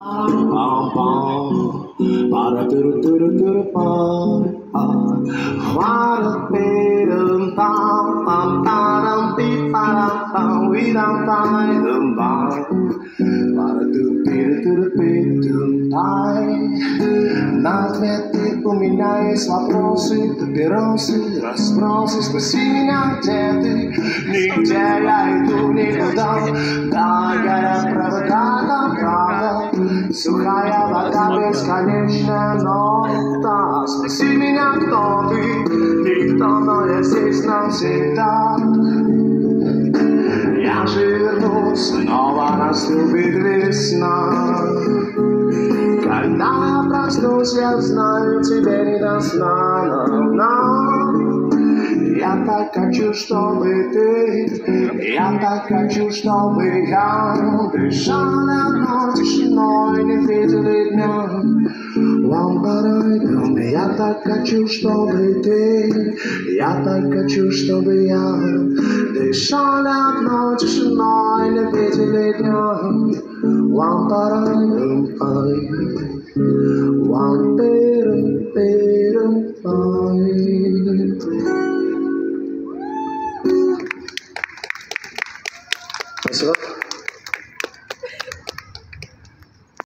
Pam pam, para turu turu turu pam, para perum pam pam param pi param pam we dam pai dum pam, para turu tum pai. На ответы у меня есть вопросы, доберемся, разбросы, спроси меня, где ты, нигде я иду никуда, да, горят провода, там правда, сухая вода бесконечная, но да, спроси меня, кто ты, никто, но я здесь навсегда. Я же вернусь, снова наступит весна. Когда проснусь, я знаю, тебе не до сна, но я так хочу, чтобы ты, я так хочу, чтобы я дышали одной тишиной, не видели дня. Я так хочу, чтобы ты, я так хочу, чтобы я дышали одной тишиной, не видели дня. Спасибо.